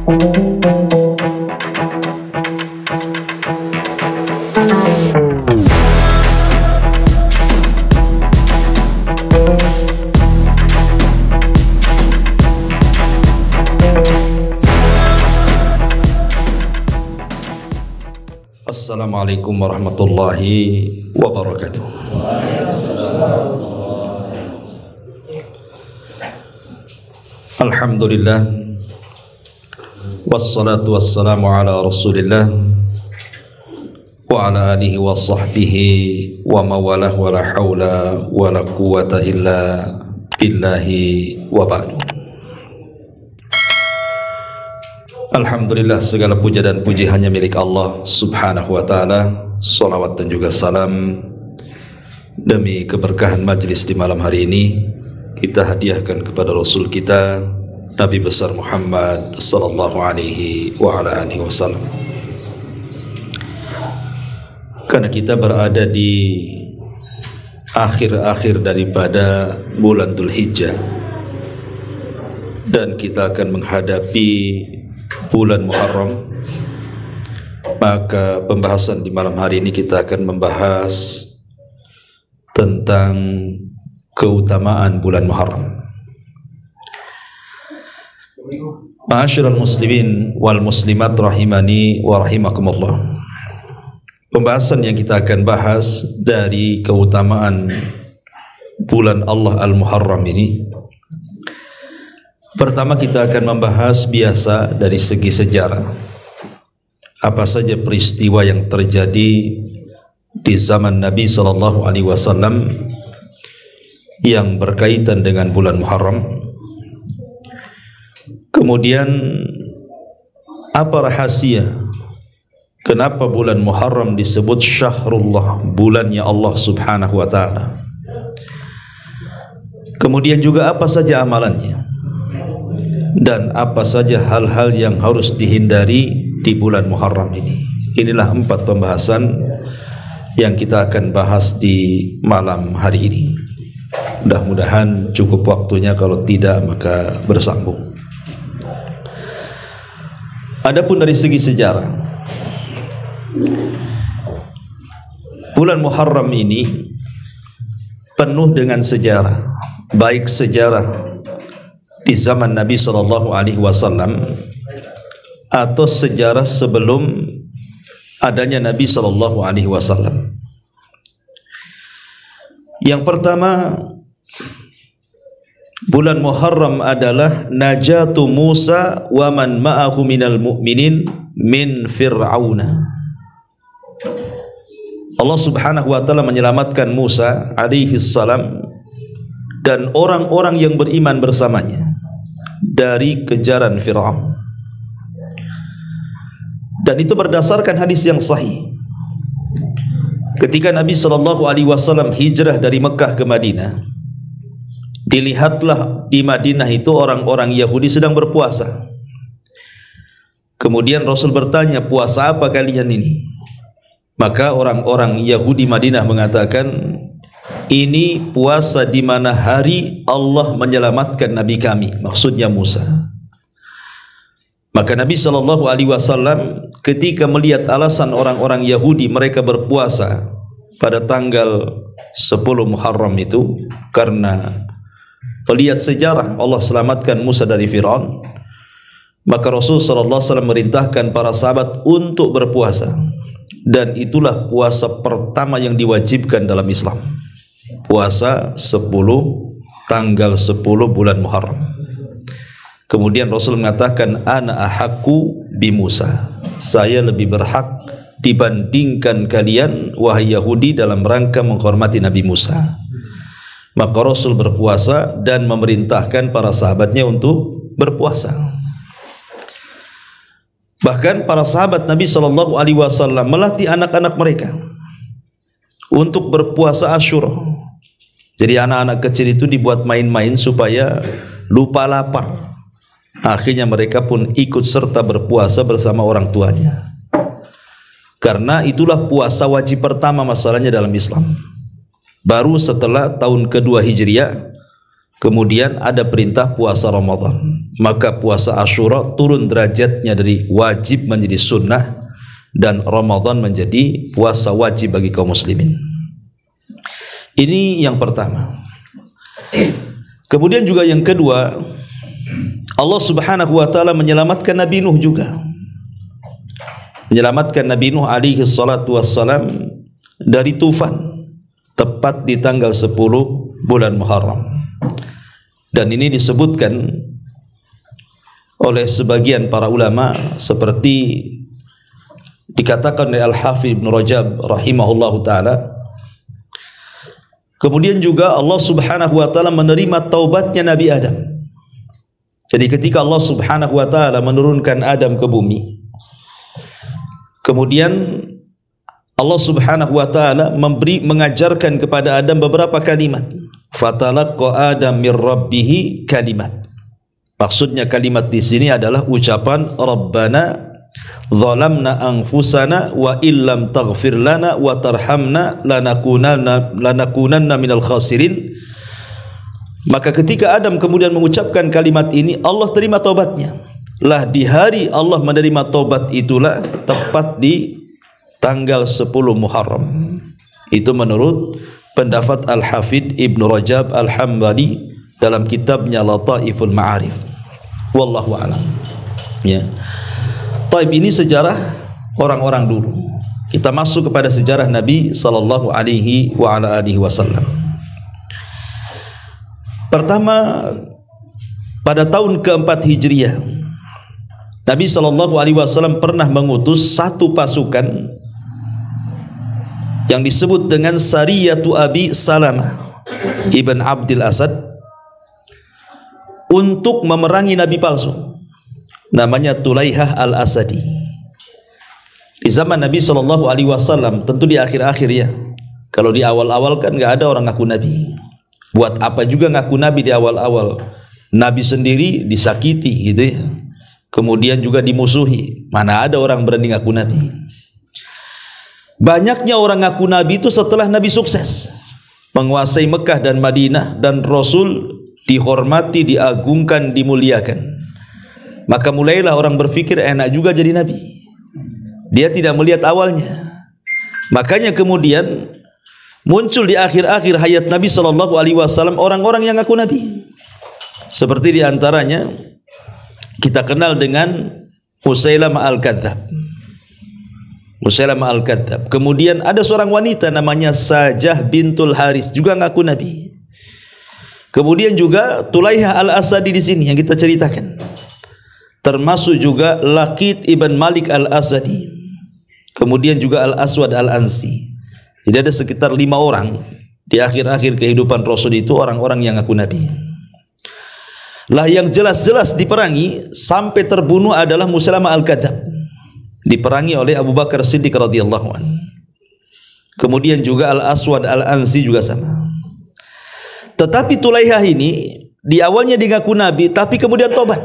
Assalamualaikum warahmatullahi wabarakatuh. Alhamdulillah, wassalatu wassalamu ala rasulillah wa ala alihi wa sahbihi wa mawalah wa la hawla wa la quwata illa billahi wa ba'du. Alhamdulillah, segala puja dan puji hanya milik Allah subhanahu wa ta'ala. Salawat dan juga salam demi keberkahan majlis di malam hari ini kita hadiahkan kepada Rasul kita Nabi besar Muhammad sallallahu alaihi wa ala alihi wasallam. Karena kita berada di akhir-akhir daripada bulan Dzulhijjah dan kita akan menghadapi bulan Muharram, maka pembahasan di malam hari ini kita akan membahas tentang keutamaan bulan Muharram. Ma'asyiral muslimin wal muslimat rahimani wa rahimakumullah. Pembahasan yang kita akan bahas dari keutamaan bulan Allah Al-Muharram ini, pertama kita akan membahas biasa dari segi sejarah. Apa saja peristiwa yang terjadi di zaman Nabi sallallahu alaihi wasallam yang berkaitan dengan bulan Muharram. Kemudian apa rahasia kenapa bulan Muharram disebut syahrullah, bulannya Allah subhanahu wa ta'ala. Kemudian juga apa saja amalannya dan apa saja hal-hal yang harus dihindari di bulan Muharram ini. Inilah 4 pembahasan yang kita akan bahas di malam hari ini. Mudah-mudahan cukup waktunya, kalau tidak maka bersambung. Adapun dari segi sejarah, bulan Muharram ini penuh dengan sejarah, baik sejarah di zaman Nabi sallallahu alaihi wasallam atau sejarah sebelum adanya Nabi sallallahu alaihi wasallam. Yang pertama, bulan Muharram adalah najatu Musa wa man ma'ahu minal mu'minin min Fir'auna. Allah subhanahu wa ta'ala menyelamatkan Musa alaihi salam dan orang-orang yang beriman bersamanya dari kejaran Fir'aun. Dan itu berdasarkan hadis yang sahih. Ketika Nabi SAW hijrah dari Mekah ke Madinah, dilihatlah di Madinah itu orang-orang Yahudi sedang berpuasa. Kemudian Rasul bertanya, puasa apa kalian ini? Maka orang-orang Yahudi Madinah mengatakan, ini puasa di mana hari Allah menyelamatkan Nabi kami, maksudnya Musa. Maka Nabi SAW ketika melihat alasan orang-orang Yahudi mereka berpuasa pada tanggal 10 Muharram itu, karena melihat sejarah Allah selamatkan Musa dari Fir'aun, maka Rasul SAW merintahkan para sahabat untuk berpuasa. Dan itulah puasa pertama yang diwajibkan dalam Islam, puasa 10 tanggal 10 bulan Muharram. Kemudian Rasul mengatakan, ana ahakku bi Musa, saya lebih berhak dibandingkan kalian wahai Yahudi dalam rangka menghormati Nabi Musa. Maka Rasul berpuasa dan memerintahkan para sahabatnya untuk berpuasa. Bahkan para sahabat Nabi SAW melatih anak-anak mereka untuk berpuasa Asyura. Jadi anak-anak kecil itu dibuat main-main supaya lupa lapar. Akhirnya mereka pun ikut serta berpuasa bersama orang tuanya. Karena itulah puasa wajib pertama masalahnya dalam Islam. Baru setelah tahun kedua Hijriah kemudian ada perintah puasa Ramadan. maka puasa Asyura turun derajatnya dari wajib menjadi sunnah, dan Ramadan menjadi puasa wajib bagi kaum muslimin. Ini yang pertama. Kemudian juga yang kedua, Allah Subhanahu wa taala menyelamatkan Nabi Nuh juga. Menyelamatkan Nabi Nuh alaihi salatu wassalam dari tufan tepat di tanggal 10 bulan Muharram. Dan ini disebutkan oleh sebagian para ulama seperti dikatakan oleh Al-Hafidz Ibnu Rajab rahimahullahu taala. Kemudian juga Allah Subhanahu wa taala menerima taubatnya Nabi Adam. Jadi ketika Allah Subhanahu wa taala menurunkan Adam ke bumi, kemudian Allah Subhanahu wa taala mengajarkan kepada Adam beberapa kalimat. Fatalaqqa Adam mir rabbih kalimat. Maksudnya kalimat di sini adalah ucapan Rabbana zalamna anfusana wa illam taghfir lana wa tarhamna lanakunanna minal khasirin. Maka ketika Adam kemudian mengucapkan kalimat ini, Allah terima taubatnya. Lah di hari Allah menerima taubat itulah tepat di tanggal 10 Muharram. Itu menurut pendapat Al-Hafidz Ibnu Rajab Al-Hambali dalam kitabnya Lataiful Ma'arif. Wallahu a'lam. Ya. Taib, ini sejarah orang-orang dulu. Kita masuk kepada sejarah Nabi sallallahu alaihi wa ala alihi wasallam. Pertama, pada tahun keempat Hijriah, Nabi sallallahu alaihi wasallam pernah mengutus satu pasukan yang disebut dengan Sariyatu Abi Salamah Ibn Abdul Asad untuk memerangi Nabi palsu namanya Tulaihah Al-Asadi. Di zaman Nabi SAW, tentu di akhir-akhir ya. Kalau di awal-awal kan nggak ada orang ngaku Nabi. Buat apa juga ngaku Nabi di awal-awal? Nabi sendiri disakiti gitu ya. Kemudian juga dimusuhi. Mana ada orang berani ngaku Nabi? Banyaknya orang ngaku Nabi itu setelah Nabi sukses menguasai Mekah dan Madinah, dan Rasul dihormati, diagungkan, dimuliakan. Maka mulailah orang berpikir enak juga jadi Nabi. Dia tidak melihat awalnya. Makanya kemudian muncul di akhir-akhir hayat Nabi SAW orang-orang yang ngaku Nabi. Seperti diantaranya kita kenal dengan Musailamah Al-Kadzdzab. Musailamah Al-Kadzdzab. Kemudian ada seorang wanita namanya Sajah bintul Haris juga ngaku Nabi. Kemudian juga Tulaihah Al-Asadi di sini yang kita ceritakan. Termasuk juga Laqit ibn Malik Al-Asadi. Kemudian juga Al-Aswad Al-Ansi. Jadi ada sekitar 5 orang di akhir-akhir kehidupan Rasul itu orang-orang yang ngaku Nabi. Lah yang jelas-jelas diperangi sampai terbunuh adalah Musailamah Al-Kadzdzab. Diperangi oleh Abu Bakar Siddiq radhiyallahu anhu. Kemudian juga Al-Aswad Al-Ansi juga sama. Tetapi Tulaihah ini di awalnya mengaku Nabi, tapi kemudian tobat.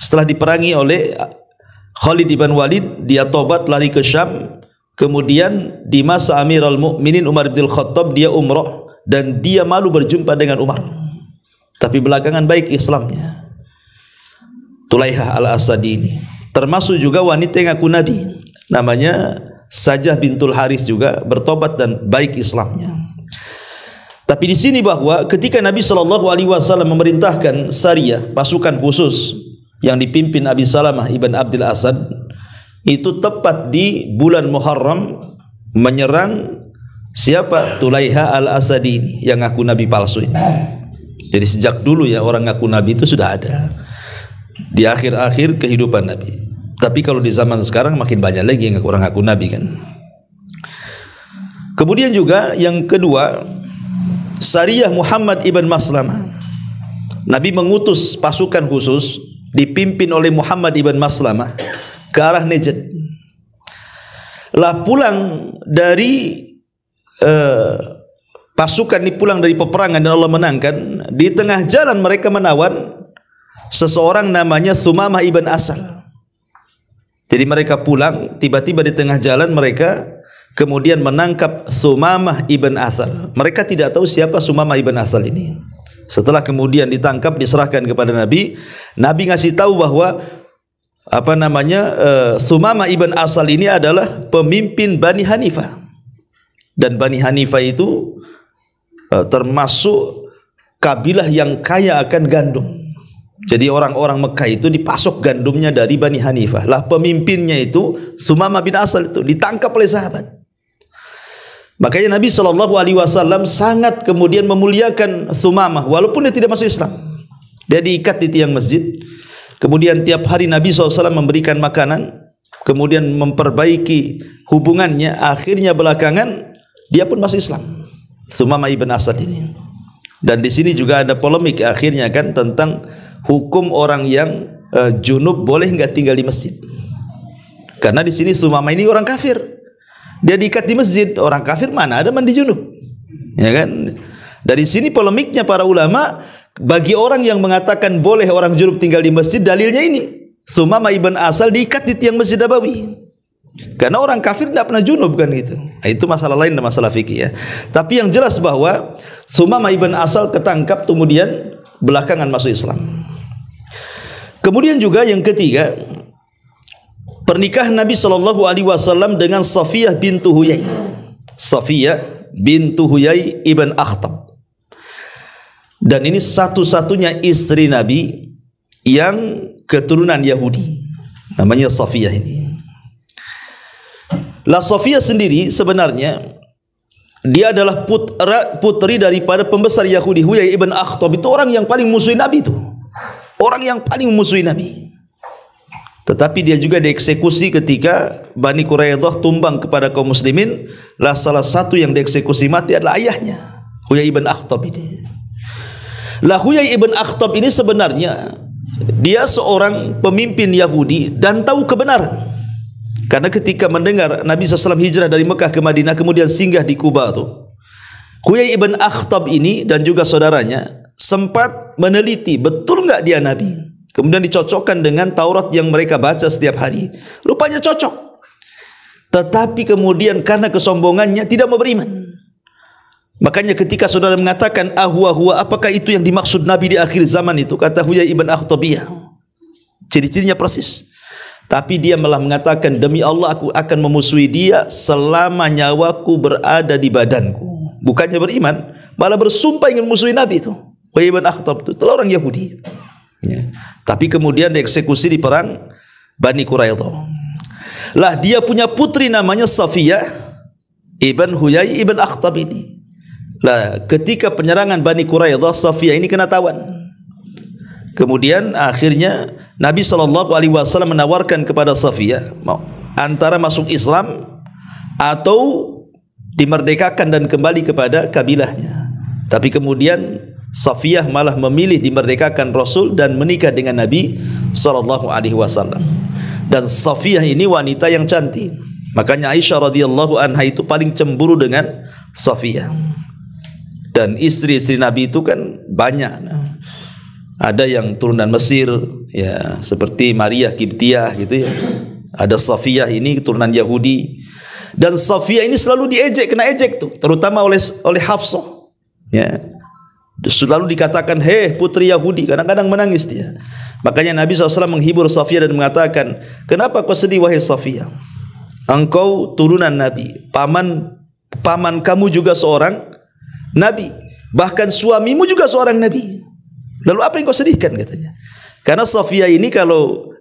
Setelah diperangi oleh Khalid bin Walid, dia tobat lari ke Syam. Kemudian di masa Amirul Mukminin Umar bin Khattab dia umrah, dan dia malu berjumpa dengan Umar. Tapi belakangan baik Islamnya. Tulaihah Al-Asadi ini termasuk juga wanita yang ngaku Nabi, namanya Sajah bintul Haris juga bertobat dan baik Islamnya. Tapi di sini bahwa ketika Nabi SAW memerintahkan Sariyah, pasukan khusus yang dipimpin Abi Salamah ibn Abdul Asad, itu tepat di bulan Muharram menyerang siapa? Tulaihah Al-Asadi ini yang ngaku Nabi palsu ini. Jadi sejak dulu ya orang ngaku Nabi itu sudah ada di akhir-akhir kehidupan Nabi. Tapi kalau di zaman sekarang makin banyak lagi yang orang ngaku Nabi kan. Kemudian juga yang kedua, Sariyah Muhammad ibn Maslamah. Nabi mengutus pasukan khusus dipimpin oleh Muhammad ibn Maslamah ke arah Najd. Lah pulang dari pasukan ini pulang dari peperangan dan Allah menangkan. Di tengah jalan mereka menawan seseorang namanya Thumamah ibn Asal. Jadi mereka pulang, tiba-tiba di tengah jalan mereka kemudian menangkap Thumamah ibn Asal. Mereka tidak tahu siapa Thumamah ibn Asal ini. Setelah kemudian ditangkap, diserahkan kepada Nabi, Nabi ngasih tahu bahwa Sumamah ibn Asal ini adalah pemimpin Bani Hanifah. Dan Bani Hanifah itu termasuk kabilah yang kaya akan gandum. Jadi orang-orang Mekah itu dipasok gandumnya dari Bani Hanifah. Lah pemimpinnya itu Sumamah bin Asal itu ditangkap oleh sahabat. Makanya Nabi SAW sangat kemudian memuliakan Sumamah walaupun dia tidak masuk Islam. Dia diikat di tiang masjid. Kemudian tiap hari Nabi SAW memberikan makanan, kemudian memperbaiki hubungannya. Akhirnya belakangan dia pun masuk Islam, Sumamah ibn Asad ini. Dan di sini juga ada polemik akhirnya kan tentang hukum orang yang junub boleh nggak tinggal di masjid. Karena di sini Sumamah ini orang kafir, dia diikat di masjid. Orang kafir mana ada mandi junub, ya kan? Dari sini polemiknya para ulama. Bagi orang yang mengatakan boleh orang junub tinggal di masjid, dalilnya ini, Sumamah ibn Asal diikat di tiang Masjid Nabawi. Karena orang kafir tidak pernah junub kan gitu. Nah, itu masalah lain, masalah fikih ya. Tapi yang jelas bahwa Sumamah ibn Asal ketangkap kemudian belakangan masuk Islam. Kemudian juga yang ketiga, pernikahan Nabi SAW dengan Safiyah bintu Huyai. Safiyah bintu Huyai ibn Akhtab. Dan ini satu-satunya istri Nabi yang keturunan Yahudi, namanya Safiyah ini. Lah Safiyah sendiri sebenarnya dia adalah putri daripada pembesar Yahudi Huyai ibn Akhtab. Itu orang yang paling musuhi Nabi itu. Orang yang paling musuhi Nabi. Tetapi dia juga dieksekusi ketika Bani Quraidah tumbang kepada kaum muslimin. Lah salah satu yang dieksekusi mati adalah ayahnya, Huyai ibn Akhtab ini. Lah Huyai ibn Akhtab ini sebenarnya dia seorang pemimpin Yahudi dan tahu kebenaran. Karena ketika mendengar Nabi SAW hijrah dari Mekah ke Madinah kemudian singgah di Kuba tuh, Huyai ibn Akhtab ini dan juga saudaranya sempat meneliti betul nggak dia Nabi. Kemudian dicocokkan dengan Taurat yang mereka baca setiap hari. Rupanya cocok. Tetapi kemudian karena kesombongannya tidak mau beriman. Makanya ketika saudara mengatakan huwa, apakah itu yang dimaksud Nabi di akhir zaman itu? Kata Huyai ibn Akhtab, iya. Ciri-cirinya persis. Tapi dia malah mengatakan, demi Allah aku akan memusuhi dia selama nyawaku berada di badanku. Bukannya beriman, malah bersumpah ingin memusuhi Nabi itu. Huyai ibn Akhtab itu orang Yahudi ya. Tapi kemudian dieksekusi di perang Bani Quraidah. Lah dia punya putri namanya Safiyah ibn Huyai ibn Akhtab ini. Lah ketika penyerangan Bani Quraidah, Safiyah ini kena tawan. Kemudian akhirnya Nabi SAW menawarkan kepada Safiyah antara masuk Islam atau dimerdekakan dan kembali kepada kabilahnya. Tapi kemudian Safiyah malah memilih dimerdekakan Rasul dan menikah dengan Nabi SAW. Dan Safiyah ini wanita yang cantik. Makanya Aisyah radhiyallahu anha itu paling cemburu dengan Safiyah. Dan istri-istri Nabi itu kan banyak. Ada yang turunan Mesir, ya seperti Maria Kiptiah gitu ya. Ada Safiyah ini keturunan Yahudi. Dan Safiyah ini selalu diejek, kena ejek tuh, terutama oleh Hafsah. Ya. Selalu dikatakan, hei putri Yahudi. Kadang-kadang menangis dia. Makanya Nabi SAW menghibur Safiyah dan mengatakan, kenapa kau sedih wahai Safiyah? Engkau turunan Nabi, paman kamu juga seorang Nabi, bahkan suamimu juga seorang Nabi. Lalu apa yang kau sedihkan katanya? Karena Safiyah ini kalau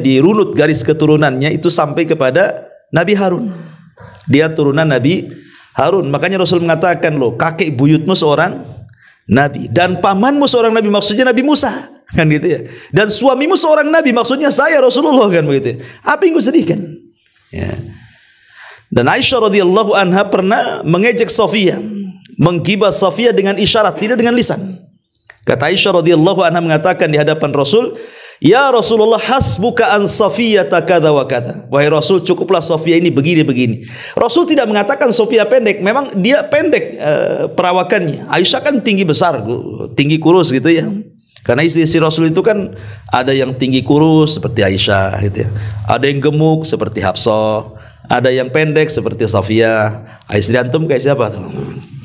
dirunut garis keturunannya itu sampai kepada Nabi Harun. Dia turunan Nabi Harun. Makanya Rasul mengatakan loh, kakek buyutmu seorang Nabi dan pamanmu seorang Nabi, maksudnya Nabi Musa, kan gitu ya. Dan suamimu seorang Nabi, maksudnya saya Rasulullah, kan begitu. Apa yang kau sedihkan? Ya. Dan Aisyah radhiyallahu anha pernah mengejek Safiyah, menggibah Safiyah dengan isyarat, tidak dengan lisan. Kata Aisyah radhiyallahu anha mengatakan di hadapan Rasul, ya Rasulullah, hasbuka an Safiyah takada wa kada. Wahai Rasul, cukuplah Safiyah ini begini-begini. Rasul tidak mengatakan Safiyah pendek, memang dia pendek perawakannya. Aisyah kan tinggi besar, tinggi kurus gitu ya. Karena istri-istri Rasul itu kan ada yang tinggi kurus seperti Aisyah gitu ya. Ada yang gemuk seperti Hafsah. Ada yang pendek seperti Safiyah. Istri antum kayak siapa tuh?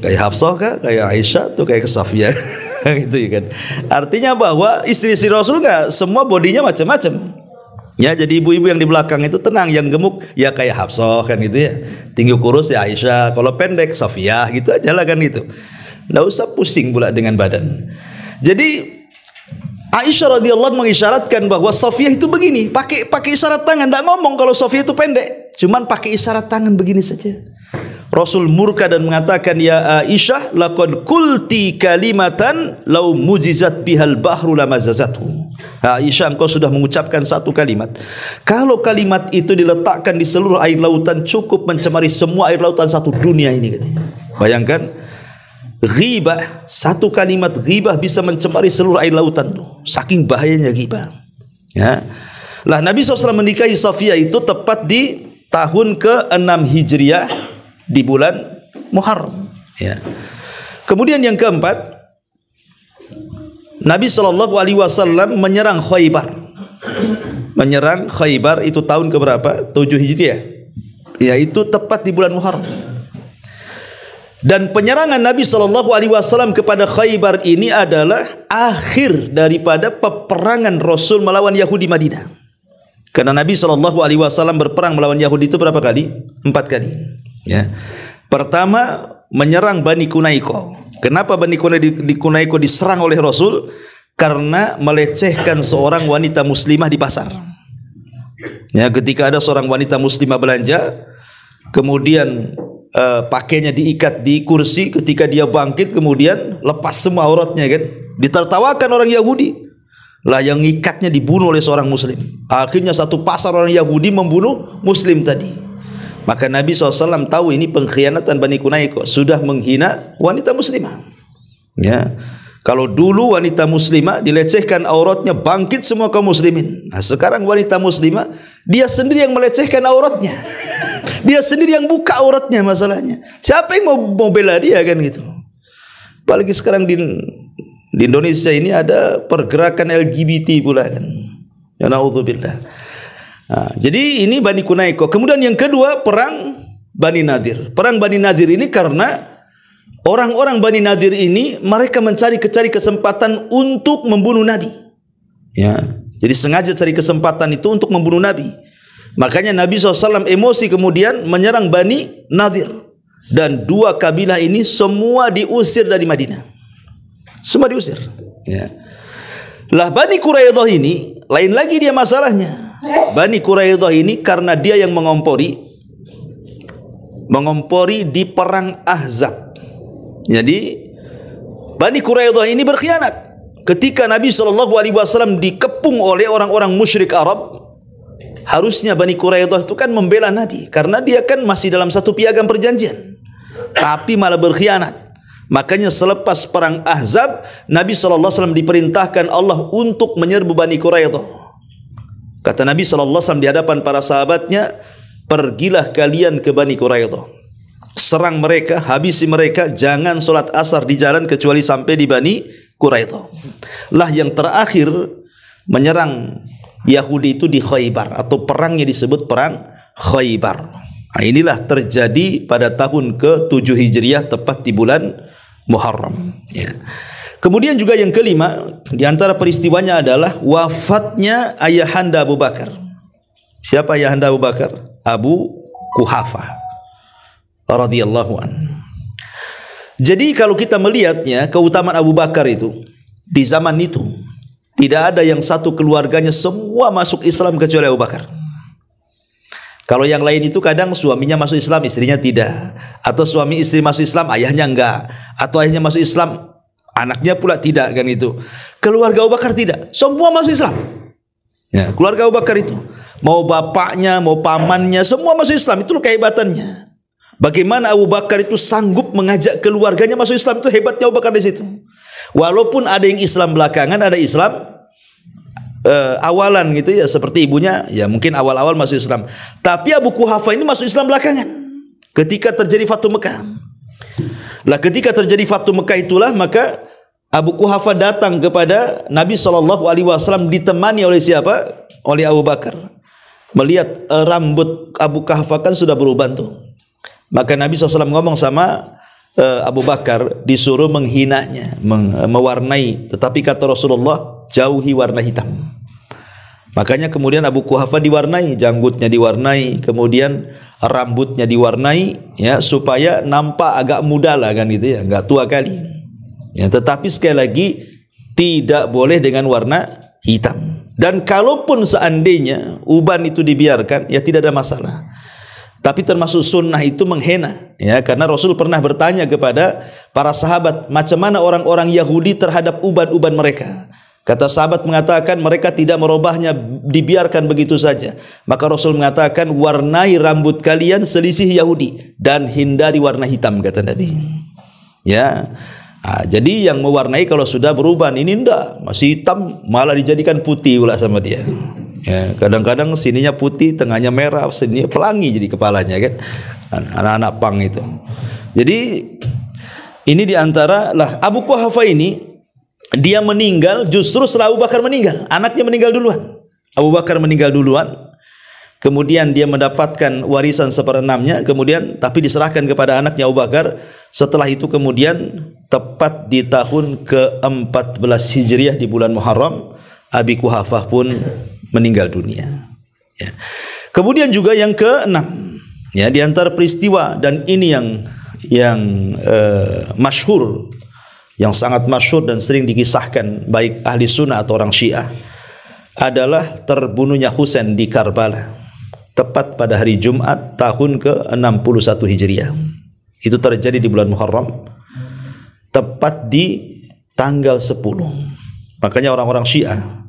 Kayak Hafsah kah? Kayak Aisyah tuh kayak Safiyah. Gitu ya kan. Artinya bahwa istri-istri Rasul enggak semua bodinya macam-macam. Ya, jadi ibu-ibu yang di belakang itu tenang, yang gemuk ya kayak Hafsah kan gitu ya. Tinggi kurus ya Aisyah, kalau pendek Safiyah gitu aja lah kan gitu. Enggak usah pusing pula dengan badan. Jadi Aisyah radhiyallahu mengisyaratkan bahwa Safiyah itu begini, pakai isyarat tangan, enggak ngomong kalau Safiyah itu pendek, cuman pakai isyarat tangan begini saja. Rasul murka dan mengatakan, ya Aisyah, laqad qulti kalimatan law mujizat bihal bahru lamazazathu. Aisyah, engkau sudah mengucapkan satu kalimat. Kalau kalimat itu diletakkan di seluruh air lautan, cukup mencemari semua air lautan satu dunia ini, katanya. Bayangkan, ghibah, satu kalimat ghibah bisa mencemari seluruh air lautan tuh. Saking bahayanya ghibah. Ya. Lah Nabi SAW menikahi Safiyah itu tepat di tahun ke-6 Hijriah di bulan Muharram. Ya. Kemudian yang keempat, Nabi SAW menyerang Khaybar. Menyerang Khaybar itu tahun keberapa? 7 Hijriah. Yaitu tepat di bulan Muharram. Dan penyerangan Nabi SAW kepada Khaybar ini adalah akhir daripada peperangan Rasul melawan Yahudi Madinah. Karena Nabi SAW berperang melawan Yahudi itu berapa kali? 4 kali. Ya. Pertama menyerang Bani Qunaiqah. Kenapa Bani Qunaiqah diserang oleh Rasul? Karena melecehkan seorang wanita muslimah di pasar. Ya, ketika ada seorang wanita muslimah belanja, kemudian pakainya diikat di kursi, ketika dia bangkit kemudian lepas semua auratnya kan, ditertawakan orang Yahudi. Lah yang ngikatnya dibunuh oleh seorang muslim. Akhirnya satu pasar orang Yahudi membunuh muslim tadi. Maka Nabi SAW tahu ini pengkhianatan Bani Qunaiqah, sudah menghina wanita muslimah. Ya. Kalau dulu wanita muslimah dilecehkan auratnya, bangkit semua kaum muslimin. Nah, sekarang wanita muslimah dia sendiri yang melecehkan auratnya. Dia sendiri yang buka auratnya masalahnya. Siapa yang mau bela dia kan gitu. Apalagi sekarang di Indonesia ini ada pergerakan LGBT pula kan. Ya naudzubillah. Nah, jadi ini Bani Qunaiqah. Kemudian yang kedua, perang Bani Nadir. Perang Bani Nadir ini karena orang-orang Bani Nadir ini mereka mencari kesempatan untuk membunuh Nabi. Ya, jadi sengaja cari kesempatan itu untuk membunuh Nabi. Makanya Nabi SAW emosi kemudian menyerang Bani Nadir. Dan dua kabilah ini semua diusir dari Madinah. Semua diusir. Ya. Lah Bani Quraidah ini lain lagi dia masalahnya. Bani Quraidah ini karena dia yang mengompori di perang Ahzab. Jadi Bani Quraidah ini berkhianat. Ketika Nabi SAW dikepung oleh orang-orang musyrik Arab, harusnya Bani Quraidah itu kan membela Nabi, karena dia kan masih dalam satu piagam perjanjian, tapi malah berkhianat. Makanya selepas perang Ahzab, Nabi SAW diperintahkan Allah untuk menyerbu Bani Quraidah. Kata Nabi SAW di hadapan para sahabatnya, pergilah kalian ke Bani Quraidah, serang mereka, habisi mereka, jangan solat asar di jalan kecuali sampai di Bani Quraidah. Lah yang terakhir menyerang Yahudi itu di Khaybar, atau perangnya disebut perang Khaybar. Nah, inilah terjadi pada tahun ke-7 Hijriah tepat di bulan Muharram. Ya. Kemudian juga yang kelima, di antara peristiwanya adalah wafatnya ayahanda Abu Bakar. Siapa ayahanda Abu Bakar? Abu Quhafah radhiyallahu anhu. Jadi kalau kita melihatnya keutamaan Abu Bakar itu di zaman itu, tidak ada yang satu keluarganya semua masuk Islam kecuali Abu Bakar. Kalau yang lain itu kadang suaminya masuk Islam, istrinya tidak, atau suami istri masuk Islam, ayahnya enggak, atau ayahnya masuk Islam, anaknya pula tidak kan itu. Keluarga Abu Bakar tidak, semua masuk Islam. Ya, keluarga Abu Bakar itu, mau bapaknya, mau pamannya, semua masuk Islam. Itu kehebatannya. Bagaimana Abu Bakar itu sanggup mengajak keluarganya masuk Islam, itu hebatnya Abu Bakar di situ. Walaupun ada yang Islam belakangan, ada Islam awalan gitu ya, seperti ibunya ya mungkin awal-awal masuk Islam. Tapi Abu Quhafah ini masuk Islam belakangan ketika terjadi Fathu Mekah. Lah ketika terjadi Fathu Mekah itulah maka Abu Quhafah datang kepada Nabi SAW ditemani oleh siapa? Oleh Abu Bakar. Melihat rambut Abu Quhafah kan sudah berubah tuh. Maka Nabi SAW ngomong sama Abu Bakar disuruh menghinanya, mewarnai, tetapi kata Rasulullah, jauhi warna hitam. Makanya kemudian Abu Quhafa diwarnai, janggutnya diwarnai, kemudian rambutnya diwarnai, ya, supaya nampak agak muda lah kan gitu ya, enggak tua kali. Ya, tetapi sekali lagi tidak boleh dengan warna hitam. Dan kalaupun seandainya uban itu dibiarkan, ya tidak ada masalah. Tapi termasuk sunnah itu menghena, ya, karena Rasul pernah bertanya kepada para sahabat, macam mana orang-orang Yahudi terhadap uban-uban mereka. Kata sahabat mengatakan mereka tidak merubahnya, dibiarkan begitu saja. Maka Rasul mengatakan, warnai rambut kalian selisih Yahudi dan hindari warna hitam, kata Nabi. Ya, jadi yang mewarnai kalau sudah beruban, ini enggak, masih hitam, malah dijadikan putih pula sama dia. Ya, kadang-kadang sininya putih, tengahnya merah, sininya pelangi jadi kepalanya kan. Anak-anak pang itu. Jadi ini diantara lah Abu Quhafa ini. Dia meninggal justru setelah Abu Bakar meninggal. Anaknya meninggal duluan. Abu Bakar meninggal duluan. Kemudian dia mendapatkan warisan seperenamnya. Kemudian tapi diserahkan kepada anaknya Abu Bakar. Setelah itu kemudian tepat di tahun ke-14 Hijriah di bulan Muharram, Abi Quhafah pun meninggal dunia. Ya. Kemudian juga yang ke-6, ya, di antara peristiwa, dan ini yang masyhur, yang sangat masyhur dan sering dikisahkan baik ahli sunnah atau orang Syiah, adalah terbunuhnya Husain di Karbala tepat pada hari Jumat tahun ke-61 Hijriah. Itu terjadi di bulan Muharram tepat di tanggal 10. Makanya orang-orang Syiah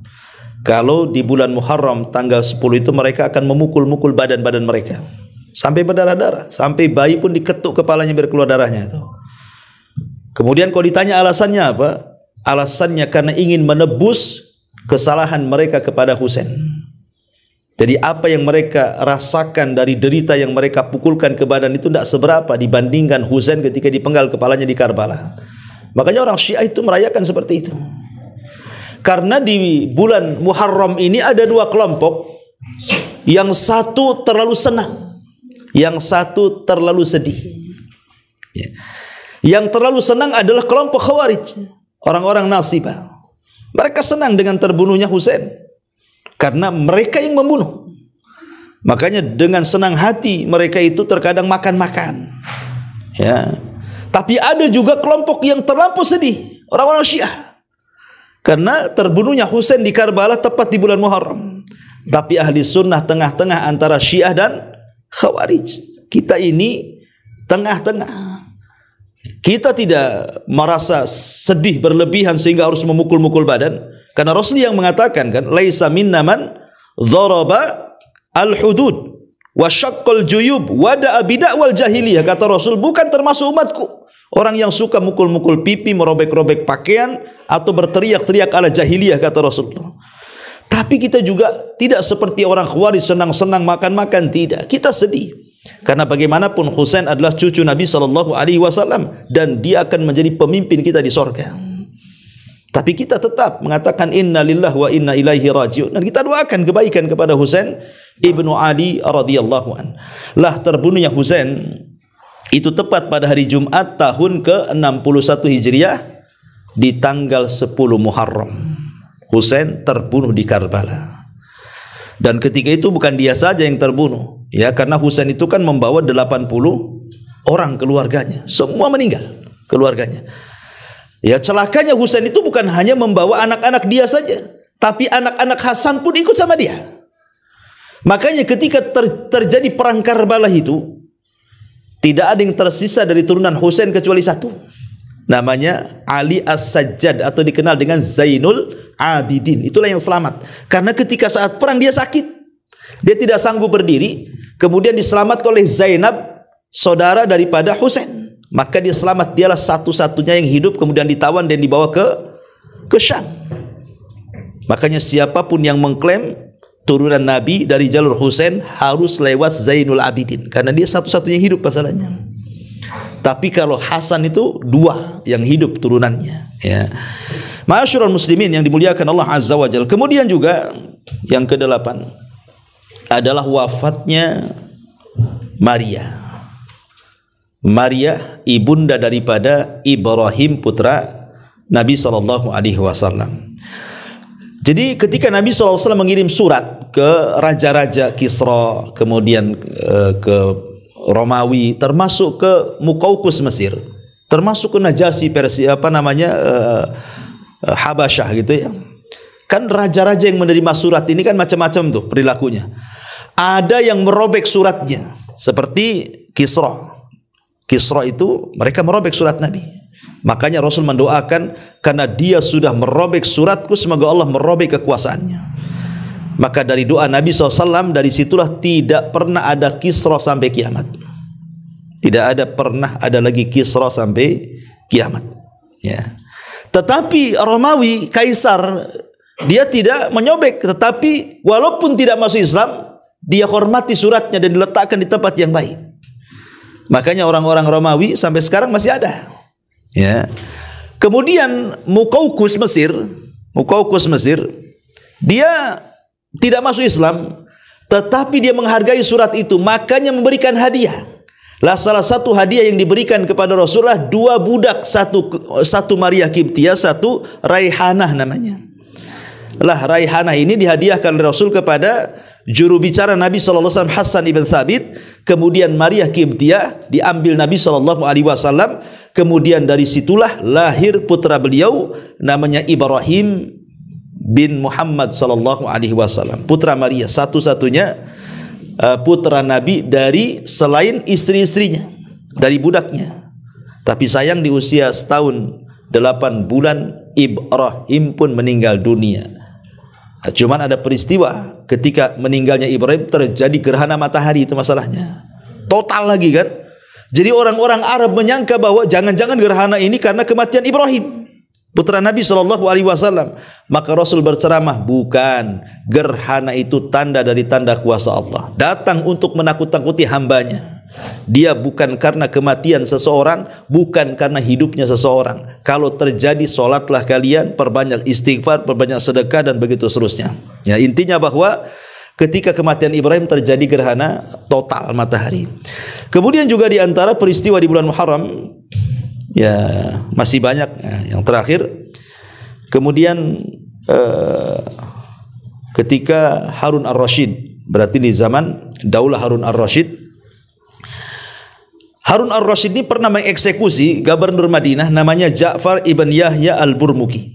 kalau di bulan Muharram tanggal 10 itu mereka akan memukul-mukul badan-badan mereka sampai berdarah-darah, sampai bayi pun diketuk kepalanya biar keluar darahnya itu. Kemudian kalau ditanya alasannya apa? Alasannya karena ingin menebus kesalahan mereka kepada Husain. Jadi apa yang mereka rasakan dari derita yang mereka pukulkan ke badan itu tidak seberapa dibandingkan Husain ketika dipenggal kepalanya di Karbala. Makanya orang Syiah itu merayakan seperti itu. Karena di bulan Muharram ini ada dua kelompok. Yang satu terlalu senang, yang satu terlalu sedih. Ya. Yang terlalu senang adalah kelompok Khawarij, orang-orang Nasibah. Mereka senang dengan terbunuhnya Husain karena mereka yang membunuh. Makanya dengan senang hati mereka itu terkadang makan-makan. Ya. Tapi ada juga kelompok yang terlampau sedih, orang-orang Syiah, karena terbunuhnya Husain di Karbala tepat di bulan Muharram. Tapi ahli sunnah tengah-tengah antara Syiah dan Khawarij. Kita ini tengah-tengah. Kita tidak merasa sedih berlebihan sehingga harus memukul-mukul badan, karena Rasul yang mengatakan kan, laisa minna man dharaba al-hudud wa syaqqal juyub wa da'a bid'awal jahiliyah. Kata Rasul, bukan termasuk umatku orang yang suka mukul-mukul pipi, merobek-robek pakaian atau berteriak-teriak ala jahiliyah, kata Rasulullah. Tapi kita juga tidak seperti orang Khawarij senang-senang makan-makan, tidak. Kita sedih. Karena bagaimanapun Husain adalah cucu Nabi SAW dan dia akan menjadi pemimpin kita di sorga. Tapi kita tetap mengatakan inna lillahi wa inna ilaihi raji'un, dan kita doakan kebaikan kepada Husain ibnu Ali radhiyallahu an. Lah terbunuhnya Husain itu tepat pada hari Jumat tahun ke-61 Hijriah di tanggal 10 Muharram. Husain terbunuh di Karbala. Dan ketika itu bukan dia saja yang terbunuh, ya, karena Husain itu kan membawa 80 orang keluarganya, semua meninggal keluarganya. Ya, celakanya Husain itu bukan hanya membawa anak-anak dia saja, tapi anak-anak Hasan pun ikut sama dia. Makanya ketika terjadi perang Karbala itu, tidak ada yang tersisa dari turunan Husain kecuali satu. Namanya Ali As-Sajjad atau dikenal dengan Zainul Abidin. Itulah yang selamat. Karena ketika saat perang dia sakit, dia tidak sanggup berdiri, kemudian diselamatkan oleh Zainab, saudara daripada Husain. Maka dia selamat, dialah satu-satunya yang hidup, kemudian ditawan dan dibawa ke Syam. Makanya siapapun yang mengklaim turunan Nabi dari jalur Husain harus lewat Zainul Abidin, karena dia satu-satunya yang hidup masalahnya. Tapi kalau Hasan itu dua yang hidup turunannya, ya. Ma'asyiral muslimin yang dimuliakan Allah Azza wa Jalla. Kemudian juga yang ke-8 adalah wafatnya Maria. Maria ibunda daripada Ibrahim putra Nabi SAW. Jadi ketika Nabi SAW mengirim surat ke raja-raja Kisra, kemudian ke Romawi, termasuk ke Muqawqis Mesir, termasuk ke Najasyi Persia, Habasyah gitu ya. Kan raja-raja yang menerima surat ini kan macam-macam tuh perilakunya. Ada yang merobek suratnya, seperti Kisra. Kisra itu mereka merobek surat Nabi. Makanya Rasul mendoakan, karena dia sudah merobek suratku, semoga Allah merobek kekuasaannya. Maka dari doa Nabi SAW, dari situlah tidak pernah ada Kisra sampai kiamat. Tidak ada pernah ada lagi Kisra sampai kiamat. Ya. Tetapi Romawi, Kaisar, dia tidak menyobek, tetapi walaupun tidak masuk Islam, dia hormati suratnya dan diletakkan di tempat yang baik. Makanya orang-orang Romawi sampai sekarang masih ada. Ya. Kemudian Muqawqis Mesir, dia tidak masuk Islam, tetapi dia menghargai surat itu, makanya memberikan hadiah. Lah salah satu hadiah yang diberikan kepada Rasulullah 2 budak, satu Maria Qibtiyah, satu Raihanah namanya. Lah Raihanah ini dihadiahkan oleh Rasul kepada juru bicara Nabi SAW Hasan ibn Thabit. Kemudian Maria Qibtiyah diambil Nabi SAW. Kemudian dari situlah lahir putra beliau, namanya Ibrahim bin Muhammad SAW, putra Maria, satu-satunya putra Nabi dari selain istri-istrinya, dari budaknya. Tapi sayang di usia setahun 8 bulan Ibrahim pun meninggal dunia. Cuman ada peristiwa ketika meninggalnya Ibrahim terjadi gerhana matahari, itu masalahnya. Total lagi kan. Jadi orang-orang Arab menyangka bahwa jangan-jangan gerhana ini karena kematian Ibrahim, putra Nabi SAW. Maka Rasul berceramah, bukan, gerhana itu tanda dari tanda kuasa Allah, datang untuk menakut-takuti hambanya. Dia bukan karena kematian seseorang, bukan karena hidupnya seseorang. Kalau terjadi, sholatlah kalian, perbanyak istighfar, perbanyak sedekah, dan begitu seterusnya. Ya, intinya bahwa ketika kematian Ibrahim terjadi gerhana total matahari. Kemudian juga di antara peristiwa di bulan Muharram, ya masih banyak. Yang terakhir, kemudian ketika Harun ar-Rasyid, berarti di zaman Daulah Harun ar-Rasyid, Harun ar-Rasyid ini pernah mengeksekusi gubernur Madinah namanya Ja'far ibn Yahya al-Burmuki.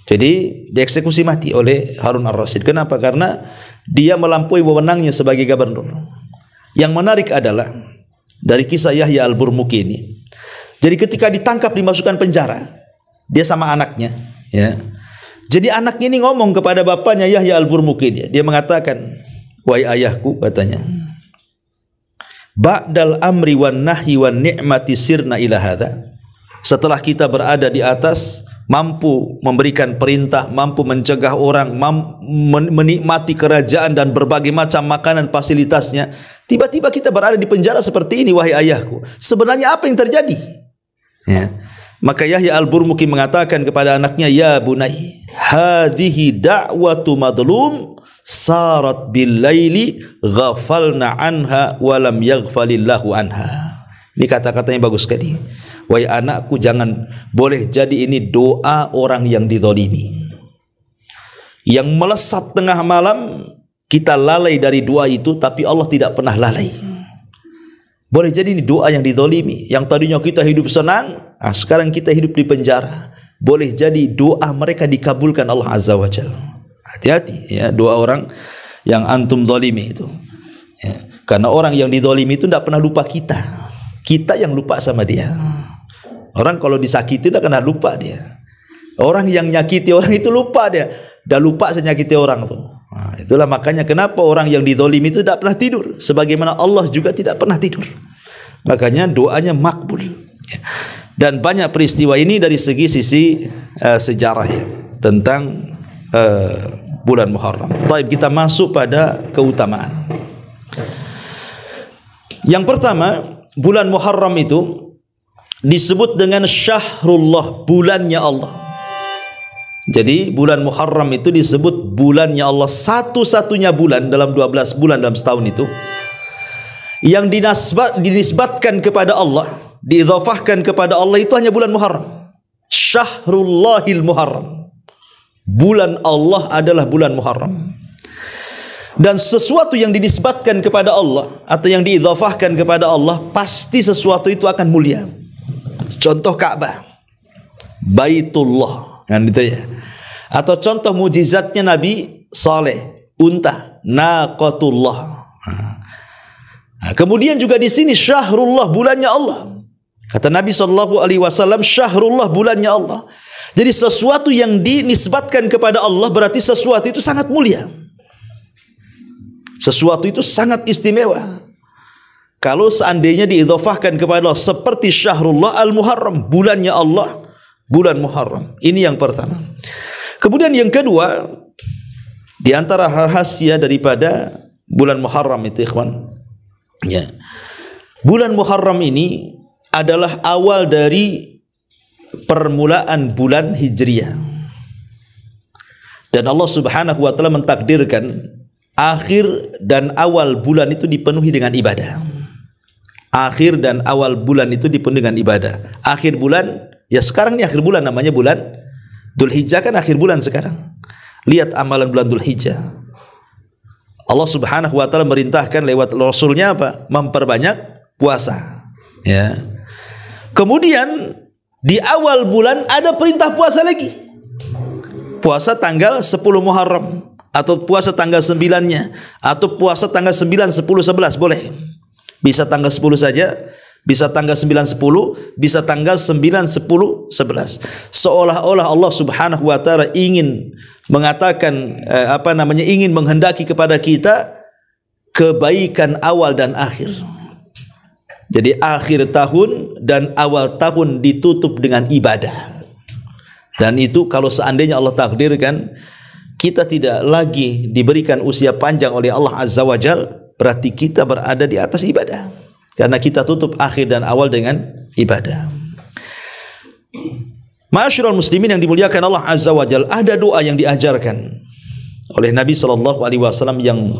Jadi dieksekusi mati oleh Harun ar-Rasyid. Kenapa? Karena dia melampaui wewenangnya sebagai gubernur. Yang menarik adalah dari kisah Yahya al-Burmuki ini. Jadi ketika ditangkap, dimasukkan penjara, dia sama anaknya, ya. Jadi anaknya ini ngomong kepada bapaknya Yahya al-Burmuki, dia mengatakan, "Wahai ayahku," katanya, "ba'dal amri wan nahyi wan ni'mati sirna ila hadza." Setelah kita berada di atas, mampu memberikan perintah, mampu mencegah orang, menikmati kerajaan dan berbagai macam makanan fasilitasnya, tiba-tiba kita berada di penjara seperti ini, wahai ayahku. Sebenarnya apa yang terjadi? Ya. Maka Yahya al-Burmuki mengatakan kepada anaknya, "Ya bunai, hadhihi da'watu madlum sarat bil laili ghafalna anha wa lam yaghfalillahu anha." Ini kata-katanya bagus sekali. Wahai anakku, jangan boleh jadi ini doa orang yang dizalimi, yang melesat tengah malam. Kita lalai dari doa itu, tapi Allah tidak pernah lalai. Boleh jadi ini doa yang dizalimi, yang tadinya kita hidup senang, sekarang kita hidup di penjara. Boleh jadi doa mereka dikabulkan Allah Azza wa Jalla. Hati-hati ya, doa orang yang antum zalimi itu ya. Karena orang yang dizalimi itu tidak pernah lupa kita, kita yang lupa sama dia. Orang kalau disakiti tidak kena lupa dia. Orang yang nyakiti orang itu lupa dia, dah lupa senyakiti orang tuh. Nah, itulah makanya kenapa orang yang dizalimi itu tidak pernah tidur, sebagaimana Allah juga tidak pernah tidur. Makanya doanya makbul. Dan banyak peristiwa ini dari segi sisi sejarah ya, tentang bulan Muharram. Baik, kita masuk pada keutamaan. Yang pertama, bulan Muharram itu disebut dengan Syahrullah, bulannya Allah. Jadi bulan Muharram itu disebut bulannya Allah, satu-satunya bulan dalam 12 bulan dalam setahun itu yang dinisbatkan kepada Allah, diidhafahkan kepada Allah itu hanya bulan Muharram. Syahrullahil Muharram. Bulan Allah adalah bulan Muharram. Dan sesuatu yang dinisbatkan kepada Allah atau yang diidhafahkan kepada Allah, pasti sesuatu itu akan mulia. Contoh Ka'bah, Baitullah, kan gitu ya. Atau contoh mujizatnya Nabi Saleh, unta, naqatullah. Kemudian juga di sini syahrullah, bulannya Allah. Kata Nabi SAW, syahrullah, bulannya Allah. Jadi sesuatu yang dinisbatkan kepada Allah berarti sesuatu itu sangat mulia. Sesuatu itu sangat istimewa. Kalau seandainya diidhafahkan kepada Allah seperti syahrullah al-Muharram, bulannya Allah, bulan Muharram. Ini yang pertama. Kemudian yang kedua, di antara rahasia daripada bulan Muharram itu, ikhwan, ya, bulan Muharram ini adalah awal dari permulaan bulan Hijriah. Dan Allah Subhanahu wa taala mentakdirkan akhir dan awal bulan itu dipenuhi dengan ibadah. Akhir dan awal bulan itu dipenuhi dengan ibadah. Akhir bulan, ya sekarang ini akhir bulan, namanya bulan Dzulhijjah, kan akhir bulan sekarang. Lihat amalan bulan Dzulhijjah. Allah Subhanahu wa taala merintahkan lewat Rasulnya apa? Memperbanyak puasa. Ya. Kemudian di awal bulan ada perintah puasa lagi. Puasa tanggal 10 Muharram, atau puasa tanggal 9-nya, atau puasa tanggal 9, 10, 11 boleh. Bisa tanggal 10 saja, bisa tanggal 9, 10, bisa tanggal 9, 10, 11. Seolah-olah Allah Subhanahu wa taala ingin mengatakan ingin menghendaki kepada kita kebaikan awal dan akhir. Jadi akhir tahun dan awal tahun ditutup dengan ibadah. Dan itu kalau seandainya Allah takdirkan kita tidak lagi diberikan usia panjang oleh Allah Azza wa Jal, berarti kita berada di atas ibadah. Karena kita tutup akhir dan awal dengan ibadah. Ma'asyiral muslimin yang dimuliakan Allah Azza wa Jal, ada doa yang diajarkan oleh Nabi SAW yang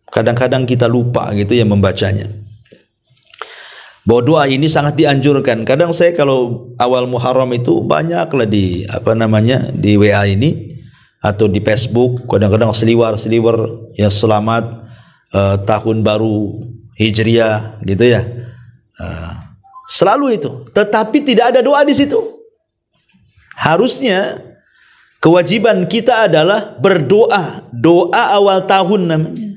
kadang-kadang kita lupa gitu ya membacanya. Bahwa doa ini sangat dianjurkan. Kadang saya kalau awal Muharram itu banyaklah di di WA ini atau di Facebook, kadang-kadang seliwer ya selamat tahun baru Hijriah gitu ya. Selalu itu. Tetapi tidak ada doa di situ. Harusnya kewajiban kita adalah berdoa, doa awal tahun namanya.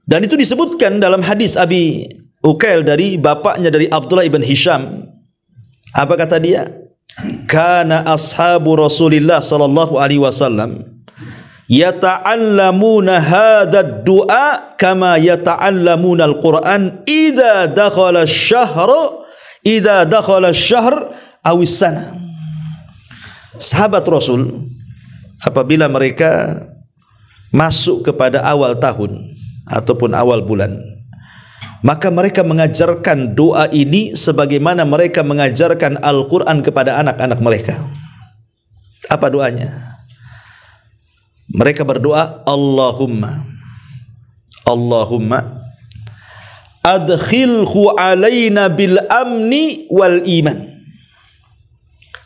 Dan itu disebutkan dalam hadis Abi Ukail dari bapaknya, dari Abdullah ibn Hisham. Apa kata dia? Kana ashabu Rasulillah sallallahu alaihi wasallam yata'allamuna hadha ad-du'a kama yata'allamuna al-Qur'an idza dakhala asy-syahr aw as-sana. Sahabat Rasul apabila mereka masuk kepada awal tahun ataupun awal bulan, maka mereka mengajarkan doa ini sebagaimana mereka mengajarkan Al-Quran kepada anak-anak mereka. Apa doanya? Mereka berdoa, Allahumma adkhilhu alaina bil amni wal iman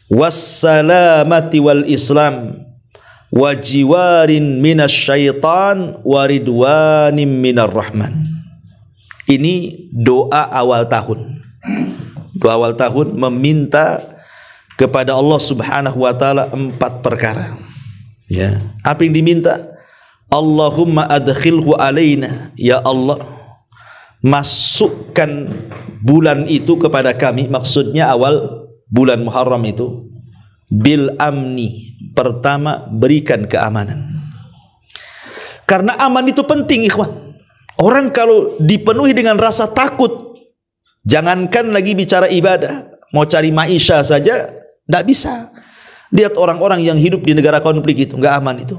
wassalamati wal islam wa jiwarin minasyaitan wa ridwanim minar rahman. Ini doa awal tahun. Doa awal tahun meminta kepada Allah Subhanahu wa taala 4 perkara. Ya, apa yang diminta? Allahumma adkhilhu alaina, ya Allah, masukkan bulan itu kepada kami, maksudnya awal bulan Muharram itu, bil amni, pertama berikan keamanan. Karena aman itu penting, ikhwan. Orang kalau dipenuhi dengan rasa takut, jangankan lagi bicara ibadah, mau cari maisha saja tidak bisa. Lihat orang-orang yang hidup di negara konflik itu, nggak aman itu,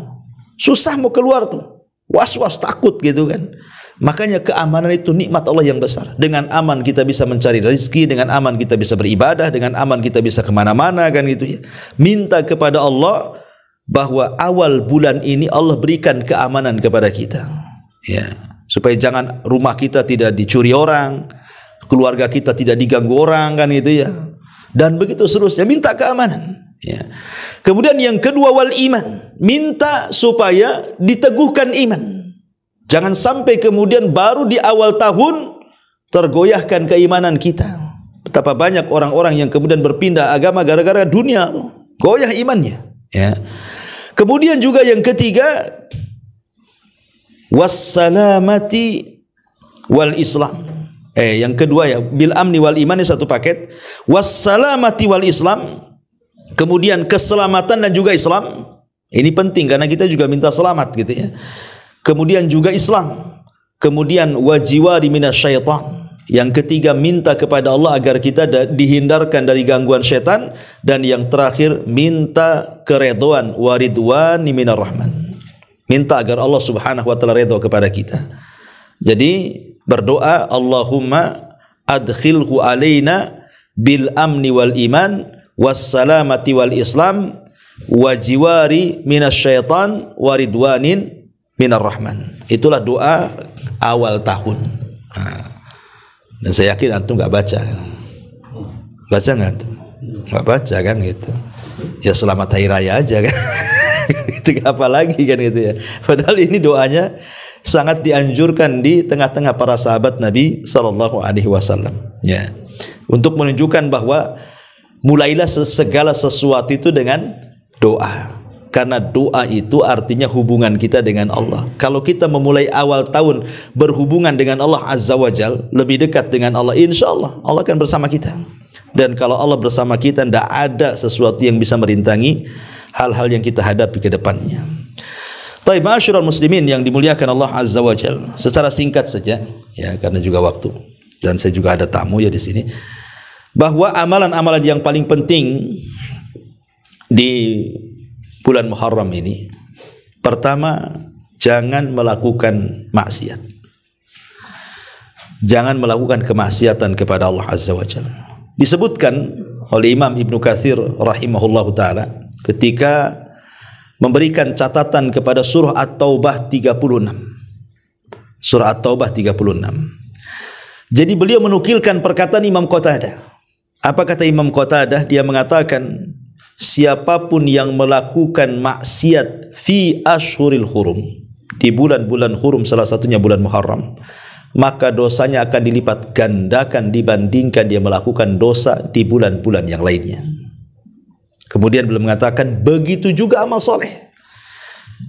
susah mau keluar tuh, was-was takut gitu kan. Makanya keamanan itu nikmat Allah yang besar. Dengan aman kita bisa mencari rezeki, dengan aman kita bisa beribadah, dengan aman kita bisa kemana-mana kan gitu ya. Minta kepada Allah bahwa awal bulan ini Allah berikan keamanan kepada kita. Ya. supaya jangan rumah kita tidak dicuri orang, keluarga kita tidak diganggu orang, kan itu ya. Dan begitu seterusnya, minta keamanan. Ya. Kemudian yang kedua, wal iman, minta supaya diteguhkan iman. Jangan sampai kemudian baru di awal tahun tergoyahkan keimanan kita. Betapa banyak orang-orang yang kemudian berpindah agama gara-gara dunia, goyah imannya. Ya. Kemudian juga yang ketiga, wassalamati wal Islam. Yang kedua ya, bil amni wal iman, satu paket. Wassalamati wal Islam. Kemudian keselamatan dan juga Islam. Ini penting karena kita juga minta selamat gitu ya. Kemudian juga Islam. Kemudian wajiwari minasyaitan. Yang ketiga, minta kepada Allah agar kita dihindarkan dari gangguan syaitan. Dan yang terakhir, minta keridhaan waridwani minar rahman. Minta agar Allah subhanahu wa ta'ala redha kepada kita. Jadi berdoa, Allahumma adkhilhu alaina bil amni wal iman wassalamati wal Islam wajiwari minasyaitan waridwanin minar rahman. Itulah doa awal tahun. Dan saya yakin antum nggak baca, nggak antum? Nggak baca kan gitu? Ya selamat hari raya aja kan? Itu apa lagi kan gitu ya? Padahal ini doanya sangat dianjurkan di tengah-tengah para sahabat Nabi Sallallahu Alaihi Wasallam. Ya, untuk menunjukkan bahwa mulailah segala sesuatu itu dengan doa. Karena doa itu artinya hubungan kita dengan Allah. Kalau kita memulai awal tahun berhubungan dengan Allah Azza wa Jal, lebih dekat dengan Allah, insya Allah Allah akan bersama kita. Dan kalau Allah bersama kita, tidak ada sesuatu yang bisa merintangi hal-hal yang kita hadapi ke depannya. Taib, ma'asyiral muslimin yang dimuliakan Allah Azza wa Jal, secara singkat saja ya, karena juga waktu dan saya juga ada tamu ya di sini, bahwa amalan-amalan yang paling penting di bulan Muharram ini, pertama, jangan melakukan maksiat. Jangan melakukan kemaksiatan kepada Allah Azza wa Jalla. Disebutkan oleh Imam Ibnu Katsir rahimahullahu taala ketika memberikan catatan kepada surah At-Taubah 36. Surah At-Taubah 36. Jadi beliau menukilkan perkataan Imam Qatadah. Apa kata Imam Qatadah? Dia mengatakan, siapapun yang melakukan maksiat fi ashuril hurum, di bulan-bulan hurum, salah satunya bulan Muharram, maka dosanya akan dilipat gandakan dibandingkan dia melakukan dosa di bulan-bulan yang lainnya. Kemudian beliau mengatakan, begitu juga amal soleh.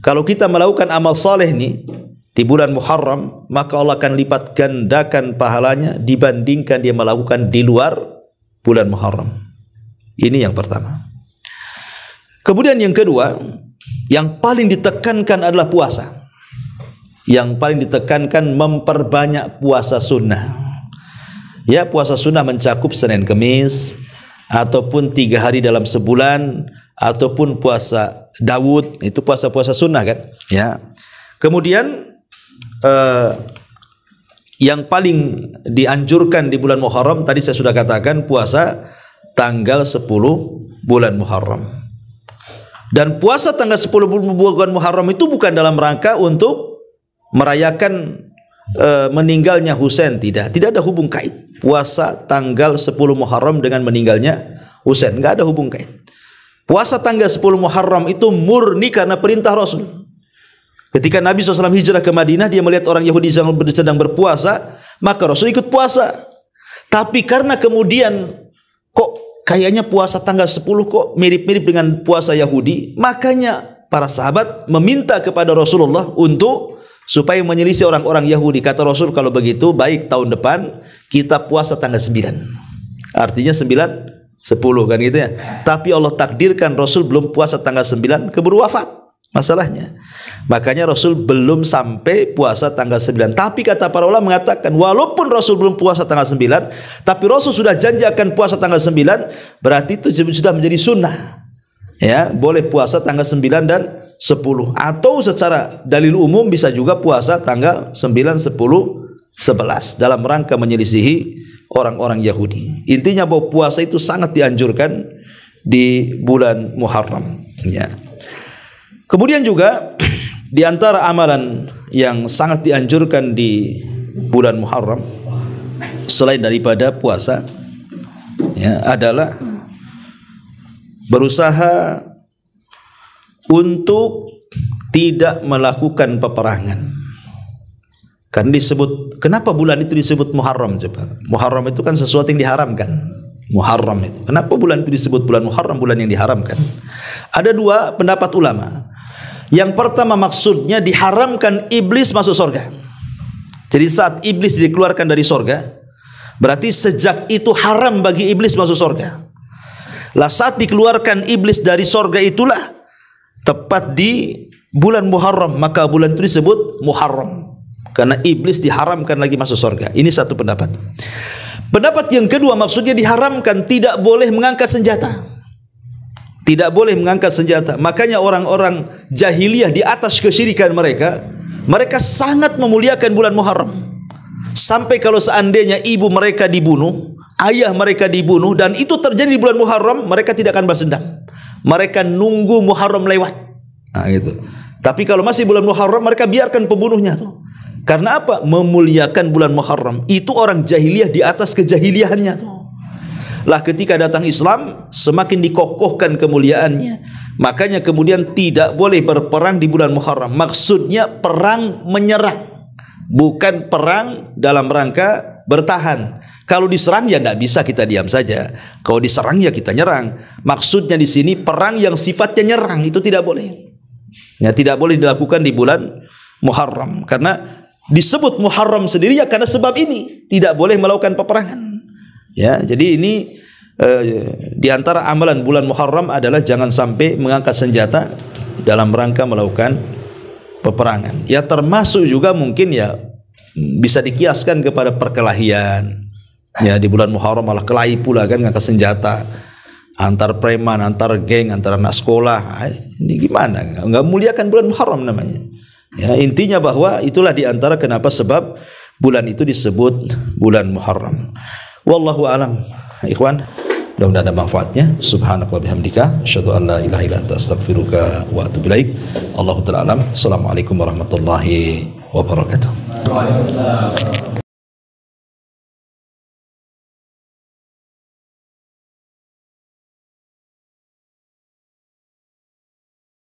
Kalau kita melakukan amal soleh nih di bulan Muharram, maka Allah akan lipat gandakan pahalanya dibandingkan dia melakukan di luar bulan Muharram. Ini yang pertama. Kemudian yang kedua, yang paling ditekankan adalah puasa. Yang paling ditekankan memperbanyak puasa sunnah. Ya, puasa sunnah mencakup Senin Kemis, ataupun 3 hari dalam sebulan, ataupun puasa Daud, itu puasa-puasa sunnah kan? Ya. Kemudian yang paling dianjurkan di bulan Muharram, tadi saya sudah katakan, puasa tanggal 10 bulan Muharram. Dan puasa tanggal 10 bulan Muharram itu bukan dalam rangka untuk merayakan meninggalnya Husain, tidak ada hubung kait. Puasa tanggal 10 Muharram dengan meninggalnya Husain, enggak ada hubung kait. Puasa tanggal 10 Muharram itu murni karena perintah Rasul. Ketika Nabi SAW hijrah ke Madinah, dia melihat orang Yahudi sedang berpuasa, maka Rasul ikut puasa. Tapi karena kemudian kok kayaknya puasa tanggal 10 kok mirip-mirip dengan puasa Yahudi, makanya para sahabat meminta kepada Rasulullah untuk supaya menyelisih orang-orang Yahudi. Kata Rasul, kalau begitu baik tahun depan kita puasa tanggal 9. Artinya 9, 10 kan gitu ya. Tapi Allah takdirkan Rasul belum puasa tanggal 9, keburu wafat masalahnya. Makanya Rasul belum sampai puasa tanggal 9. Tapi kata para ulama mengatakan, walaupun Rasul belum puasa tanggal 9, tapi Rasul sudah janji akan puasa tanggal 9, berarti itu sudah menjadi sunnah. Ya, boleh puasa tanggal 9 dan 10. Atau secara dalil umum bisa juga puasa tanggal 9, 10, 11 dalam rangka menyelisihi orang-orang Yahudi. Intinya bahwa puasa itu sangat dianjurkan di bulan Muharram. Ya. Kemudian juga di antara amalan yang sangat dianjurkan di bulan Muharram selain daripada puasa ya, adalah berusaha untuk tidak melakukan peperangan. Kan disebut, kenapa bulan itu disebut Muharram coba? Muharram itu kan sesuatu yang diharamkan. Muharram itu. Kenapa bulan itu disebut bulan Muharram, bulan yang diharamkan? Ada dua pendapat ulama. Yang pertama maksudnya diharamkan iblis masuk surga. Jadi saat iblis dikeluarkan dari surga, berarti sejak itu haram bagi iblis masuk surga. Lah saat dikeluarkan iblis dari surga itulah tepat di bulan Muharram, maka bulan itu disebut Muharram. Karena iblis diharamkan lagi masuk surga. Ini satu pendapat. Pendapat yang kedua maksudnya diharamkan tidak boleh mengangkat senjata. Tidak boleh mengangkat senjata. Makanya orang-orang jahiliyah di atas kesyirikan mereka, mereka sangat memuliakan bulan Muharram. Sampai kalau seandainya ibu mereka dibunuh, ayah mereka dibunuh, dan itu terjadi di bulan Muharram, mereka tidak akan balas dendam. Mereka nunggu Muharram lewat. Nah, gitu. Tapi kalau masih bulan Muharram, mereka biarkan pembunuhnya tuh. Karena apa? Memuliakan bulan Muharram. Itu orang jahiliyah di atas kejahiliahannya tuh. Lah ketika datang Islam, semakin dikokohkan kemuliaannya. Makanya kemudian tidak boleh berperang di bulan Muharram. Maksudnya perang menyerang, bukan perang dalam rangka bertahan. Kalau diserang ya tidak bisa kita diam saja. Kalau diserang ya kita nyerang. Maksudnya di sini perang yang sifatnya nyerang itu tidak boleh. Ya, tidak boleh dilakukan di bulan Muharram. Karena disebut Muharram sendiri ya karena sebab ini tidak boleh melakukan peperangan. Ya, jadi ini di antara amalan bulan Muharram adalah jangan sampai mengangkat senjata dalam rangka melakukan peperangan. Ya termasuk juga mungkin ya bisa dikiaskan kepada perkelahian. Ya di bulan Muharram malah kelahi pula kan ngangkat senjata antar preman, antar geng, antar anak sekolah. Ini gimana? Enggak muliakan bulan Muharram namanya. Ya, intinya bahwa itulah di antara kenapa sebab bulan itu disebut bulan Muharram. Wallahu alam. Ikhwan, mudah-mudahan ada manfaatnya. Subhanaka wa bihamdika asyhadu an la ilaha illa anta astaghfiruka wa atubu ilaik. Allahu ta'ala alam. Assalamualaikum warahmatullahi wabarakatuh. Waalaikumsalam.